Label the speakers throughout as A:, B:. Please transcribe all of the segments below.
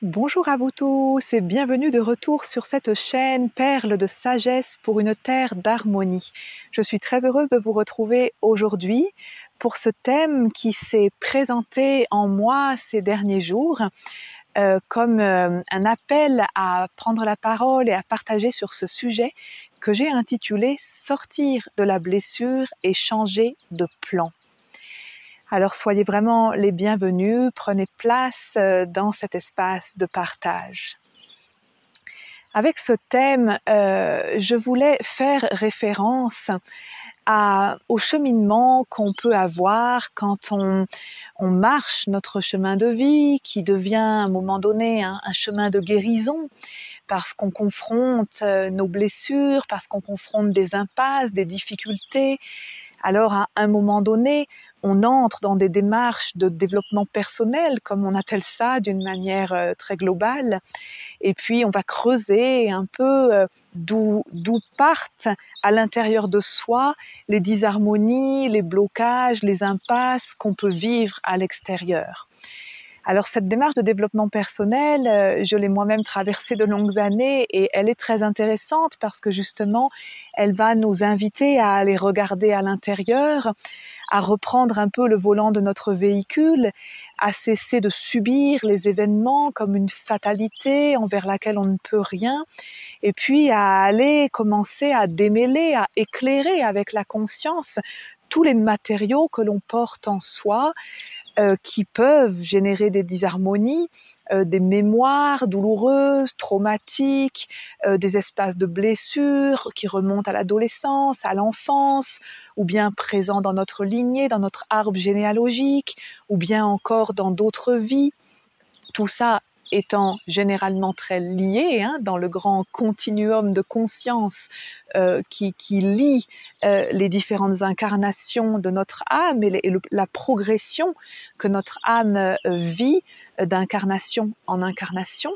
A: Bonjour à vous tous et bienvenue de retour sur cette chaîne Perles de sagesse pour une terre d'harmonie. Je suis très heureuse de vous retrouver aujourd'hui pour ce thème qui s'est présenté en moi ces derniers jours comme un appel à prendre la parole et à partager sur ce sujet que j'ai intitulé « Sortir de la blessure et changer de plan ». Alors soyez vraiment les bienvenus, prenez place dans cet espace de partage. Avec ce thème, je voulais faire référence au cheminement qu'on peut avoir quand on marche notre chemin de vie, qui devient à un moment donné un chemin de guérison, parce qu'on confronte nos blessures, parce qu'on confronte des impasses, des difficultés. Alors à un moment donné, on entre dans des démarches de développement personnel, comme on appelle ça d'une manière très globale, et puis on va creuser un peu d'où partent à l'intérieur de soi les disharmonies, les blocages, les impasses qu'on peut vivre à l'extérieur. Alors cette démarche de développement personnel, je l'ai moi-même traversée de longues années et elle est très intéressante parce que justement, elle va nous inviter à aller regarder à l'intérieur, à reprendre un peu le volant de notre véhicule, à cesser de subir les événements comme une fatalité envers laquelle on ne peut rien, et puis à aller commencer à démêler, à éclairer avec la conscience tous les matériaux que l'on porte en soi, qui peuvent générer des disharmonies, des mémoires douloureuses, traumatiques, des espaces de blessures qui remontent à l'adolescence, à l'enfance, ou bien présents dans notre lignée, dans notre arbre généalogique, ou bien encore dans d'autres vies. Tout ça étant généralement très lié dans le grand continuum de conscience qui lie les différentes incarnations de notre âme et la progression que notre âme vit d'incarnation en incarnation.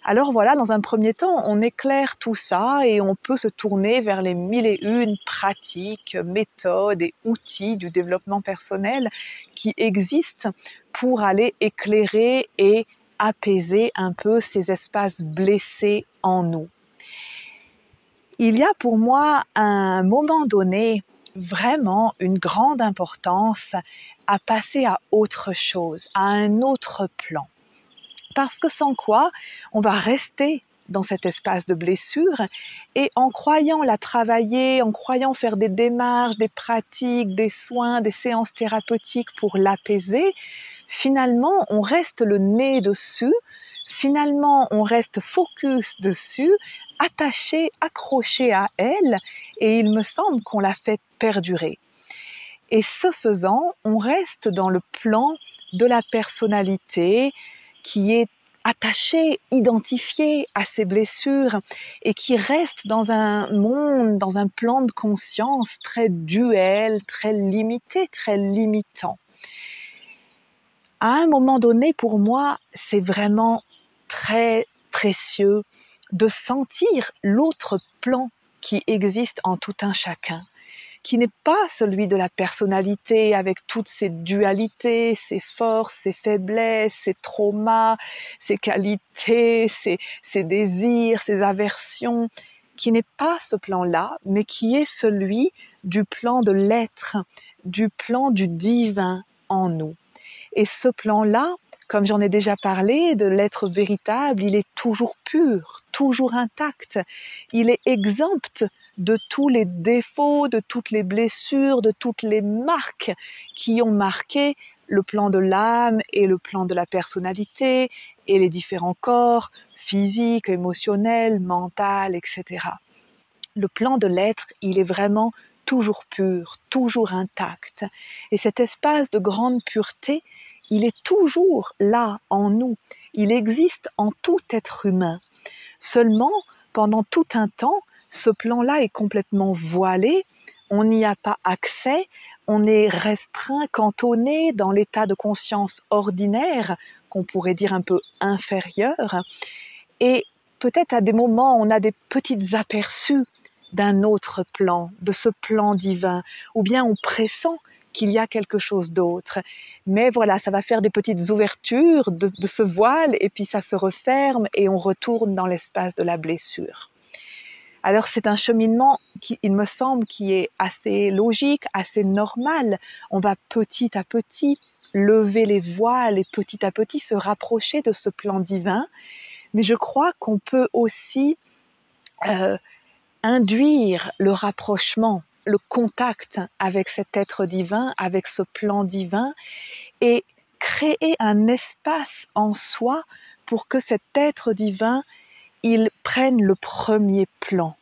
A: Alors voilà, dans un premier temps, on éclaire tout ça et on peut se tourner vers les 1001 pratiques, méthodes et outils du développement personnel qui existent pour aller éclairer et apaiser un peu ces espaces blessés en nous. Il y a pour moi, à un moment donné, vraiment une grande importance à passer à autre chose, à un autre plan. Parce que sans quoi, on va rester dans cet espace de blessure et en croyant la travailler, en croyant faire des démarches, des pratiques, des soins, des séances thérapeutiques pour l'apaiser, finalement, on reste le nez dessus, finalement, on reste focus dessus, attaché, accroché à elle, et il me semble qu'on la fait perdurer. Et ce faisant, on reste dans le plan de la personnalité qui est attaché, identifié à ses blessures et qui reste dans un monde, dans un plan de conscience très duel, très limité, très limitant. À un moment donné, pour moi, c'est vraiment très précieux de sentir l'autre plan qui existe en tout un chacun, qui n'est pas celui de la personnalité avec toutes ses dualités, ses forces, ses faiblesses, ses traumas, ses qualités, ses désirs, ses aversions, qui n'est pas ce plan-là, mais qui est celui du plan de l'être, du plan du divin en nous. Et ce plan-là, comme j'en ai déjà parlé, de l'être véritable, il est toujours pur, toujours intact. Il est exempt de tous les défauts, de toutes les blessures, de toutes les marques qui ont marqué le plan de l'âme et le plan de la personnalité et les différents corps, physiques, émotionnels, mentaux, etc. Le plan de l'être, il est vraiment toujours pur, toujours intact. Et cet espace de grande pureté, il est toujours là en nous. Il existe en tout être humain. Seulement, pendant tout un temps, ce plan-là est complètement voilé, on n'y a pas accès, on est restreint, cantonné dans l'état de conscience ordinaire, qu'on pourrait dire un peu inférieur, et peut-être à des moments, on a des petits aperçus d'un autre plan, de ce plan divin, ou bien on pressent qu'il y a quelque chose d'autre. Mais voilà, ça va faire des petites ouvertures de ce voile et puis ça se referme et on retourne dans l'espace de la blessure. Alors c'est un cheminement qui, il me semble, qui est assez logique, assez normal. On va petit à petit lever les voiles et petit à petit se rapprocher de ce plan divin. Mais je crois qu'on peut aussi induire le rapprochement, le contact avec cet être divin, avec ce plan divin, et créer un espace en soi pour que cet être divin, il prenne le premier plan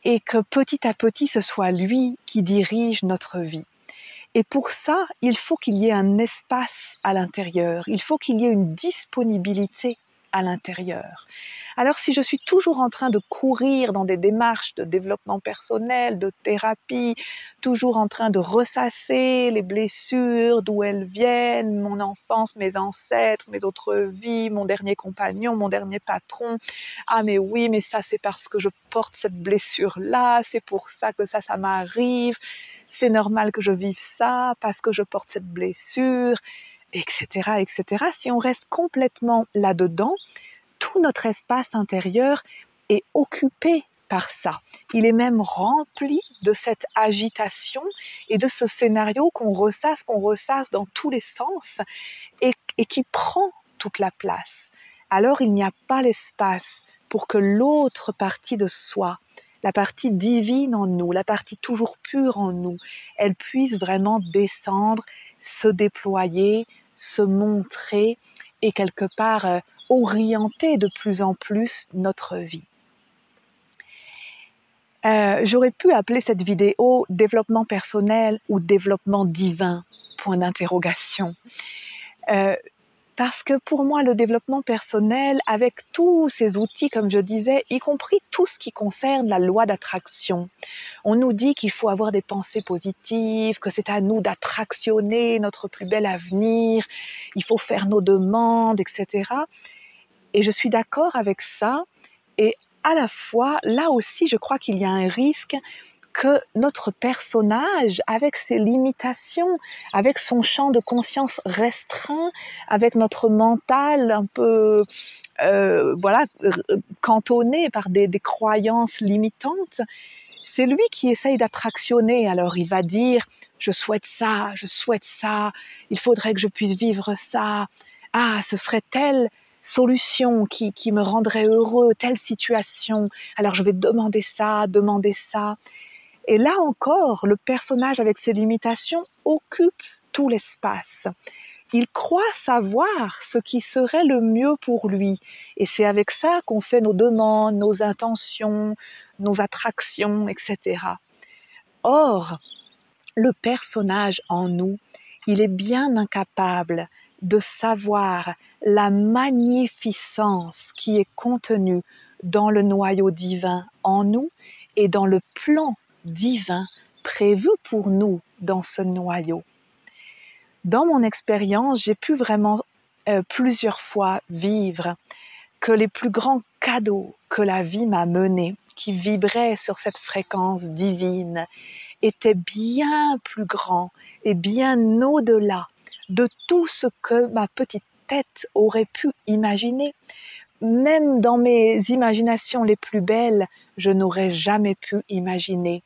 A: et que petit à petit, ce soit lui qui dirige notre vie. Et pour ça, il faut qu'il y ait un espace à l'intérieur, il faut qu'il y ait une disponibilité à l'intérieur. Alors si je suis toujours en train de courir dans des démarches de développement personnel, de thérapie, toujours en train de ressasser les blessures, d'où elles viennent, mon enfance, mes ancêtres, mes autres vies, mon dernier compagnon, mon dernier patron, ah mais oui, mais ça c'est parce que je porte cette blessure-là, c'est pour ça que ça m'arrive, c'est normal que je vive ça parce que je porte cette blessure, etc., etc. Si on reste complètement là-dedans, tout notre espace intérieur est occupé par ça. Il est même rempli de cette agitation et de ce scénario qu'on ressasse dans tous les sens et qui prend toute la place. Alors il n'y a pas l'espace pour que l'autre partie de soi, la partie divine en nous, la partie toujours pure en nous, elle puisse vraiment descendre, se déployer, se montrer et quelque part orienter de plus en plus notre vie. J'aurais pu appeler cette vidéo « Développement personnel » ou « Développement divin », point d'interrogation. Parce que pour moi, le développement personnel, avec tous ces outils, comme je disais, y compris tout ce qui concerne la loi d'attraction, on nous dit qu'il faut avoir des pensées positives, que c'est à nous d'attractionner notre plus bel avenir, il faut faire nos demandes, etc. Et je suis d'accord avec ça. Et à la fois, là aussi, je crois qu'il y a un risque que notre personnage, avec ses limitations, avec son champ de conscience restreint, avec notre mental un peu cantonné par des croyances limitantes, c'est lui qui essaye d'attractionner. Alors il va dire « je souhaite ça, il faudrait que je puisse vivre ça, ah, ce serait telle solution qui me rendrait heureux, telle situation, alors je vais demander ça. » Et là encore, le personnage avec ses limitations occupe tout l'espace. Il croit savoir ce qui serait le mieux pour lui. Et c'est avec ça qu'on fait nos demandes, nos intentions, nos attractions, etc. Or, le personnage en nous, il est bien incapable de savoir la magnificence qui est contenue dans le noyau divin en nous et dans le plan divin prévu pour nous dans ce noyau. Dans mon expérience, j'ai pu vraiment plusieurs fois vivre que les plus grands cadeaux que la vie m'a menés, qui vibraient sur cette fréquence divine, étaient bien plus grands et bien au-delà de tout ce que ma petite tête aurait pu imaginer. Même dans mes imaginations les plus belles, je n'aurais jamais pu imaginer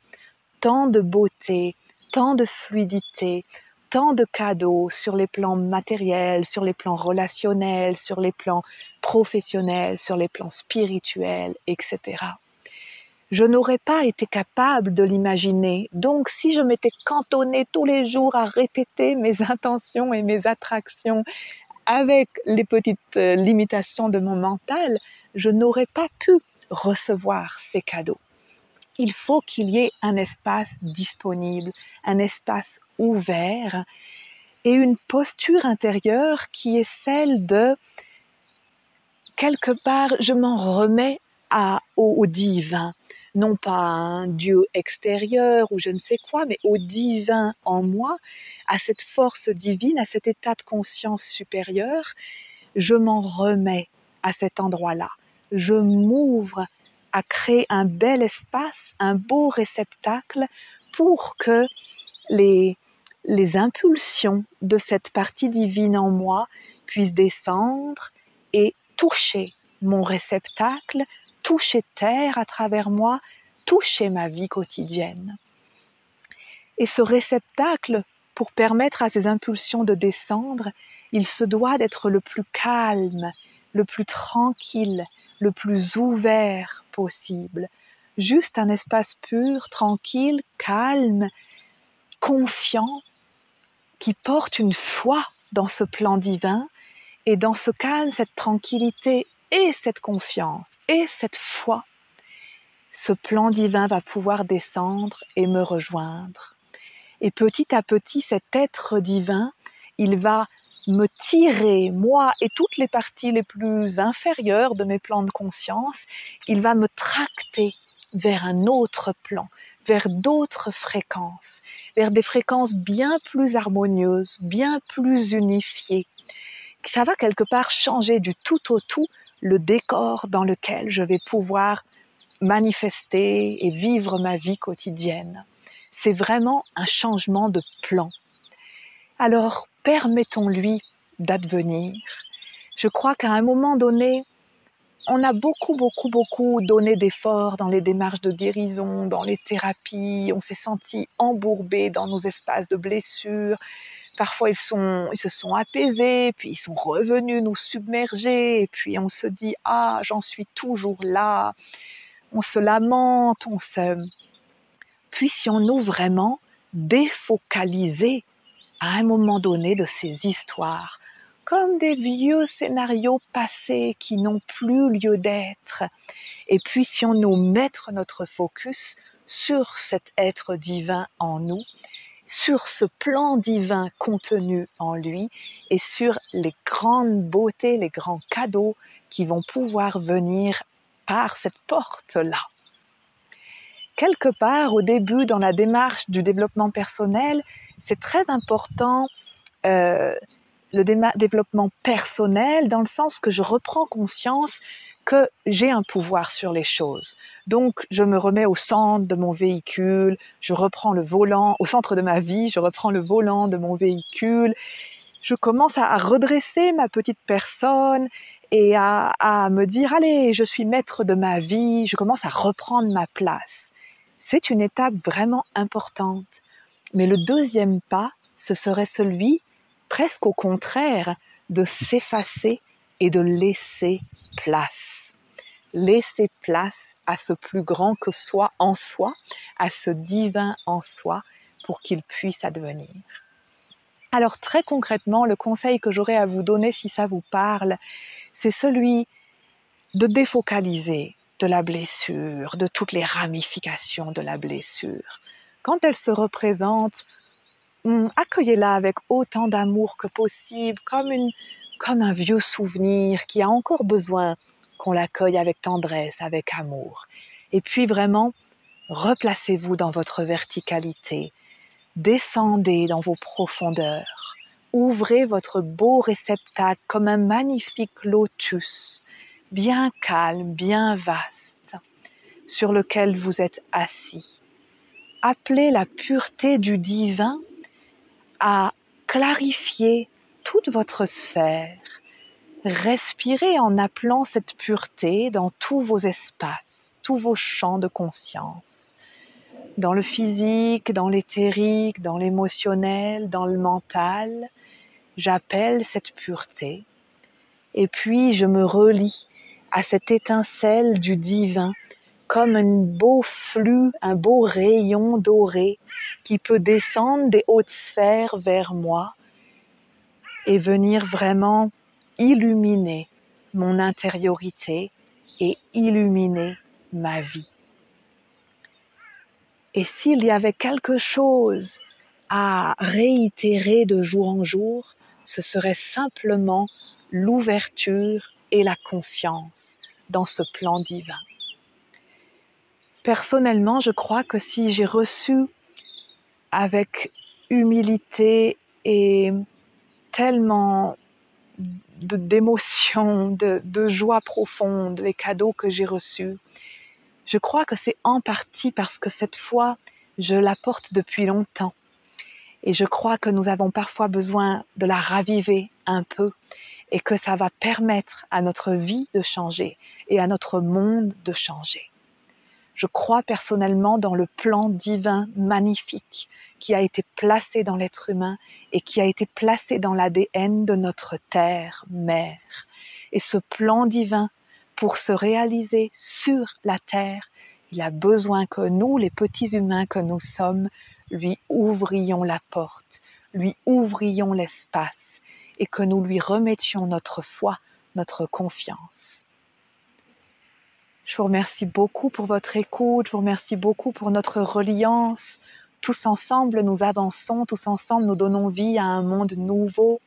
A: tant de beauté, tant de fluidité, tant de cadeaux sur les plans matériels, sur les plans relationnels, sur les plans professionnels, sur les plans spirituels, etc. Je n'aurais pas été capable de l'imaginer. Donc, si je m'étais cantonnée tous les jours à répéter mes intentions et mes attractions avec les petites limitations de mon mental, je n'aurais pas pu recevoir ces cadeaux. Il faut qu'il y ait un espace disponible, un espace ouvert et une posture intérieure qui est celle de, quelque part, je m'en remets au divin, non pas à un Dieu extérieur ou je ne sais quoi, mais au divin en moi, à cette force divine, à cet état de conscience supérieur. Je m'en remets à cet endroit-là. Je m'ouvre à créer un bel espace, un beau réceptacle pour que les les impulsions de cette partie divine en moi puissent descendre et toucher mon réceptacle, toucher terre à travers moi, toucher ma vie quotidienne. Et ce réceptacle, pour permettre à ces impulsions de descendre, il se doit d'être le plus calme, le plus tranquille, le plus ouvert possible. Juste un espace pur, tranquille, calme, confiant, qui porte une foi dans ce plan divin, et dans ce calme, cette tranquillité et cette confiance et cette foi, ce plan divin va pouvoir descendre et me rejoindre. Et petit à petit, cet être divin, il va me tirer, moi et toutes les parties les plus inférieures de mes plans de conscience, il va me tracter vers un autre plan, vers d'autres fréquences, vers des fréquences bien plus harmonieuses, bien plus unifiées. Ça va quelque part changer du tout au tout le décor dans lequel je vais pouvoir manifester et vivre ma vie quotidienne. C'est vraiment un changement de plan. Alors, permettons-lui d'advenir. Je crois qu'à un moment donné, on a beaucoup donné d'efforts dans les démarches de guérison, dans les thérapies, on s'est senti embourbé dans nos espaces de blessures. Parfois, ils se sont apaisés, puis ils sont revenus nous submerger, et puis on se dit « Ah, j'en suis toujours là », on se lamente, Puissions-nous vraiment défocaliser à un moment donné de ces histoires, comme des vieux scénarios passés qui n'ont plus lieu d'être, et puissions-nous mettre notre focus sur cet être divin en nous, sur ce plan divin contenu en lui, et sur les grandes beautés, les grands cadeaux qui vont pouvoir venir par cette porte-là. Quelque part, au début, dans la démarche du développement personnel, c'est très important le développement personnel, dans le sens que je reprends conscience que j'ai un pouvoir sur les choses. Donc, je me remets au centre de mon véhicule, je reprends le volant, au centre de ma vie, je reprends le volant de mon véhicule, je commence à redresser ma petite personne et à me dire « Allez, je suis maître de ma vie », je commence à reprendre ma place. C'est une étape vraiment importante. Mais le deuxième pas, ce serait celui, presque au contraire, de s'effacer et de laisser place. Laisser place à ce plus grand que soi en soi, à ce divin en soi, pour qu'il puisse advenir. Alors très concrètement, le conseil que j'aurais à vous donner, si ça vous parle, c'est celui de défocaliser de la blessure, de toutes les ramifications de la blessure. Quand elle se représente, accueillez-la avec autant d'amour que possible, comme un vieux souvenir qui a encore besoin qu'on l'accueille avec tendresse, avec amour. Et puis vraiment, replacez-vous dans votre verticalité, descendez dans vos profondeurs, ouvrez votre beau réceptacle comme un magnifique lotus, bien calme, bien vaste, sur lequel vous êtes assis. Appelez la pureté du divin à clarifier toute votre sphère. Respirez en appelant cette pureté dans tous vos espaces, tous vos champs de conscience. Dans le physique, dans l'éthérique, dans l'émotionnel, dans le mental, j'appelle cette pureté. Et puis je me relie à cette étincelle du divin comme un beau flux, un beau rayon doré qui peut descendre des hautes sphères vers moi et venir vraiment illuminer mon intériorité et illuminer ma vie. Et s'il y avait quelque chose à réitérer de jour en jour, ce serait simplement l'ouverture et la confiance dans ce plan divin. Personnellement, je crois que si j'ai reçu avec humilité et tellement d'émotions, de joie profonde, les cadeaux que j'ai reçus, je crois que c'est en partie parce que cette foi, je la porte depuis longtemps. Et je crois que nous avons parfois besoin de la raviver un peu et que ça va permettre à notre vie de changer et à notre monde de changer. Je crois personnellement dans le plan divin magnifique qui a été placé dans l'être humain et qui a été placé dans l'ADN de notre terre-mère. Et ce plan divin, pour se réaliser sur la terre, il a besoin que nous, les petits humains que nous sommes, lui ouvrions la porte, lui ouvrions l'espace et que nous lui remettions notre foi, notre confiance. Je vous remercie beaucoup pour votre écoute, je vous remercie beaucoup pour notre reliance. Tous ensemble, nous avançons, tous ensemble, nous donnons vie à un monde nouveau.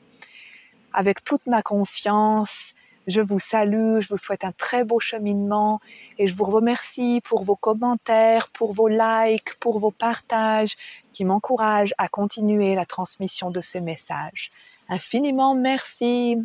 A: Avec toute ma confiance, je vous salue, je vous souhaite un très beau cheminement et je vous remercie pour vos commentaires, pour vos likes, pour vos partages qui m'encouragent à continuer la transmission de ces messages. Infiniment merci.